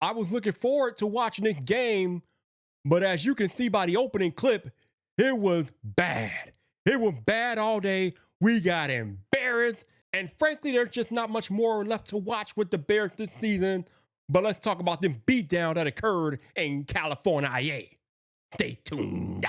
I was looking forward to watching this game, but as you can see by the opening clip, it was bad. It was bad all day. We got embarrassed. And frankly, there's just not much more left to watch with the Bears this season. But let's talk about the beatdown that occurred in California. Stay tuned.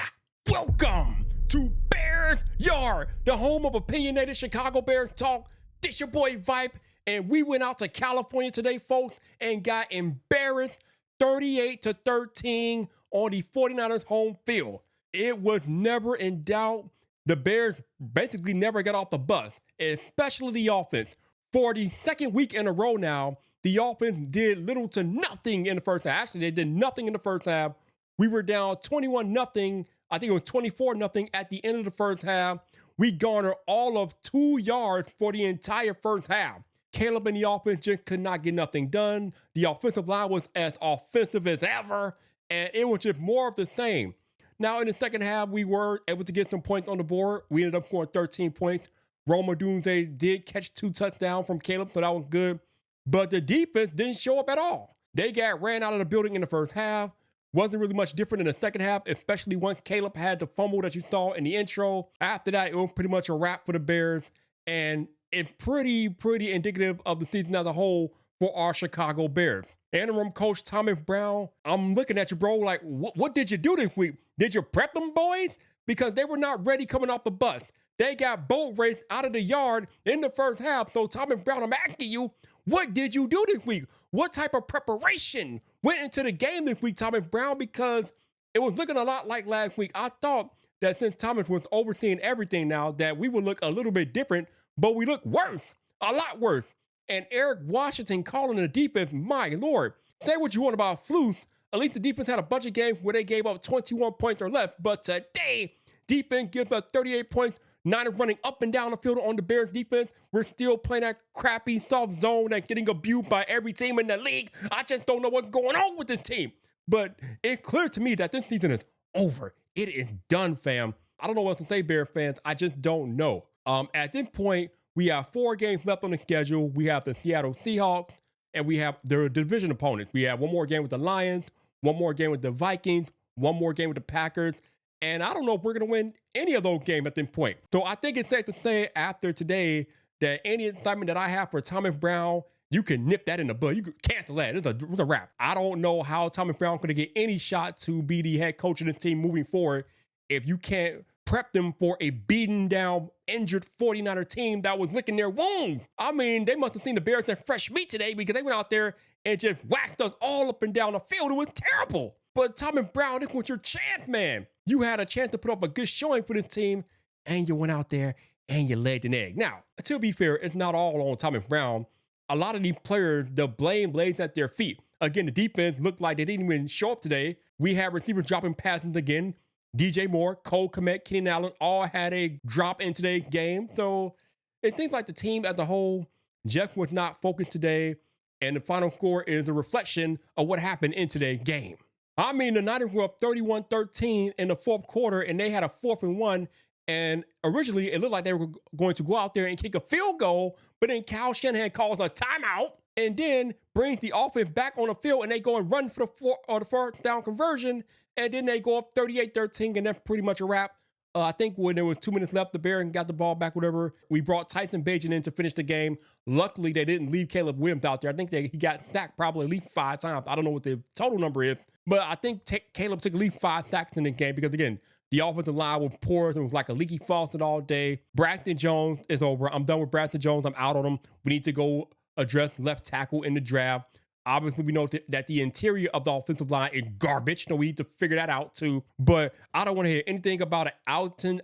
Welcome to Bears Yard, the home of opinionated Chicago Bears talk. This your boy Vipe, and we went out to California today, folks, and got embarrassed 38-13 on the 49ers home field. It was never in doubt. The Bears basically never got off the bus, especially the offense. For the second week in a row now, the offense did little to nothing in the first half. Actually, they did nothing in the first half. We were down 21-0. I think it was 24-0 at the end of the first half. We garnered all of 2 yards for the entire first half. Caleb and the offense just could not get nothing done. The offensive line was as offensive as ever, and it was just more of the same. Now, in the second half, we were able to get some points on the board. We ended up scoring 13 points. Roma Dunze did catch 2 touchdowns from Caleb, so that was good. But the defense didn't show up at all. They got ran out of the building in the first half. Wasn't really much different in the second half, especially once Caleb had the fumble that you saw in the intro. After that, it was pretty much a wrap for the Bears. And it's pretty indicative of the season as a whole for our Chicago Bears. Interim coach Thomas Brown, I'm looking at you, bro, like, what did you do this week? Did you prep them boys? Because they were not ready coming off the bus. They got boat raced out of the yard in the first half. So Thomas Brown, I'm asking you, what did you do this week? What type of preparation went into the game this week, Thomas Brown? Because it was looking a lot like last week. I thought that since Thomas was overseeing everything now, that we would look a little bit different, but we look worse, a lot worse. And Eric Washington calling the defense, my Lord. Say what you want about Flus. At least the defense had a bunch of games where they gave up 21 points or less. But today, defense gives up 38 points. Niners running up and down the field on the Bears defense. We're still playing that crappy soft zone and getting abused by every team in the league. I just don't know what's going on with this team. But it's clear to me that this season is over. It is done, fam. I don't know what to say, Bears fans. I just don't know. At this point, we have 4 games left on the schedule. We have the Seattle Seahawks, and we have their division opponents. We have one more game with the Lions, one more game with the Vikings, one more game with the Packers. And I don't know if we're going to win any of those games at this point. So I think it's safe to say after today that any excitement that I have for Thomas Brown, you can nip that in the bud. You can cancel that. It's a wrap. I don't know how Thomas Brown going to get any shot to be the head coach of the team moving forward if you can't prep them for a beaten down, injured 49er team that was licking their wounds. I mean, they must have seen the Bears and fresh meat today because they went out there and just whacked us all up and down the field. It was terrible. But Thomas Brown, this was your chance, man. You had a chance to put up a good showing for this team, and you went out there and you laid an egg. Now, to be fair, it's not all on Thomas Brown. A lot of these players, the blame lays at their feet. Again, the defense looked like they didn't even show up today. We had receivers dropping passes again. DJ Moore, Cole Kmet, Keenan Allen all had a drop in today's game. So it seems like the team as a whole, Jeff was not focused today, and the final score is a reflection of what happened in today's game. I mean, the Niners were up 31-13 in the fourth quarter, and they had a 4th and 1. And originally, it looked like they were going to go out there and kick a field goal, but then Kyle Shanahan calls a timeout and then brings the offense back on the field, and they go and run for the fourth down conversion, and then they go up 38-13, and that's pretty much a wrap. I think when there was 2 minutes left, the Bears got the ball back, whatever. We brought Tyson Bagent in to finish the game. Luckily, they didn't leave Caleb Williams out there. I think he got sacked probably at least 5 times. I don't know what the total number is, but I think Caleb took at least 5 sacks in the game because, again, the offensive line was poor. It was like a leaky faucet all day. Braxton Jones is over. I'm done with Braxton Jones. I'm out on him. We need to go address left tackle in the draft. Obviously, we know that the interior of the offensive line is garbage. So we need to figure that out too. But I don't want to hear anything about Alton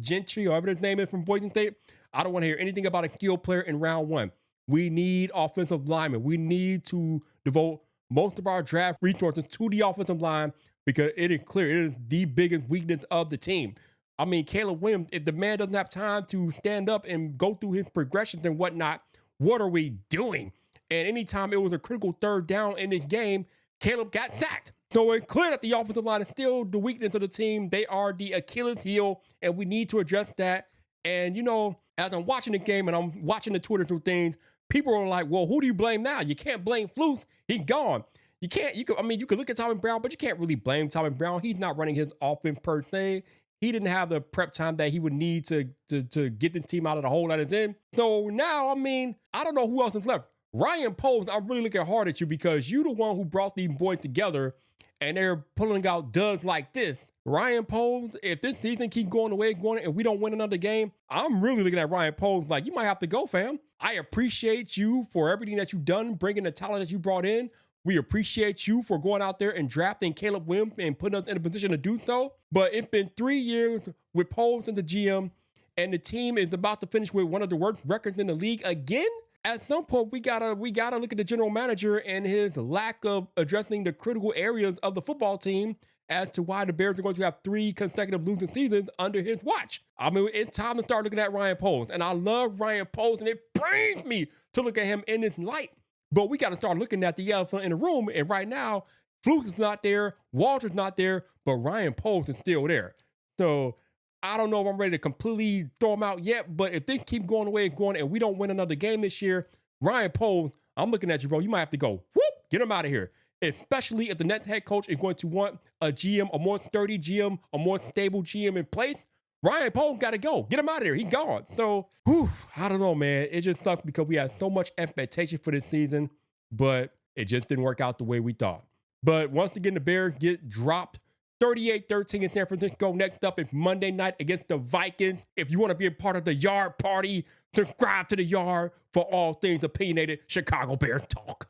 Gentry, or whatever his name is from Boise State. I don't want to hear anything about a skilled player in round 1. We need offensive linemen. We need to devote most of our draft resources to the offensive line because it is clear it is the biggest weakness of the team. I mean, Caleb Williams, if the man doesn't have time to stand up and go through his progressions and whatnot, what are we doing? And anytime it was a critical 3rd down in this game, Caleb got sacked. So it's clear that the offensive line is still the weakness of the team. They are the Achilles heel, and we need to address that. And, you know, as I'm watching the game and I'm watching the Twitter through things, people are like, well, who do you blame now? You can't blame Flus. He's gone. You can't, you could look at Tommy Brown, but you can't really blame Tommy Brown. He's not running his offense per se. He didn't have the prep time that he would need to get the team out of the hole that it's in. So now, I mean, I don't know who else is left. Ryan Poles, I'm really looking hard at you because you the one who brought these boys together and they're pulling out duds like this. Ryan Poles, if this season keeps going the way it's going and we don't win another game, I'm really looking at Ryan Poles like, you might have to go, fam. I appreciate you for everything that you've done, bringing the talent that you brought in. We appreciate you for going out there and drafting Caleb Williams and putting us in a position to do so. But it's been 3 years with Poles and the GM, and the team is about to finish with one of the worst records in the league again. At some point, we gotta look at the general manager and his lack of addressing the critical areas of the football team as to why the Bears are going to have 3 consecutive losing seasons under his watch. I mean, it's time to start looking at Ryan Poles, and I love Ryan Poles, and it pains me to look at him in this light. But we got to start looking at the elephant in the room. And right now, Flus is not there. Walter's not there. But Ryan Poles is still there. So I don't know if I'm ready to completely throw him out yet. But if things keep going the way it's going and we don't win another game this year, Ryan Poles, I'm looking at you, bro. You might have to go. Whoop, get him out of here. Especially if the next head coach is going to want a GM, a more sturdy GM, a more stable GM in place. Ryan Poles got to go. Get him out of there. He's gone. So, I don't know, man. It just sucks because we had so much expectation for this season, but it just didn't work out the way we thought. But once again, the Bears get dropped 38-13 in San Francisco. Next up is Monday night against the Vikings. If you want to be a part of the Yard Party, subscribe to the Yard for all things opinionated Chicago Bears talk.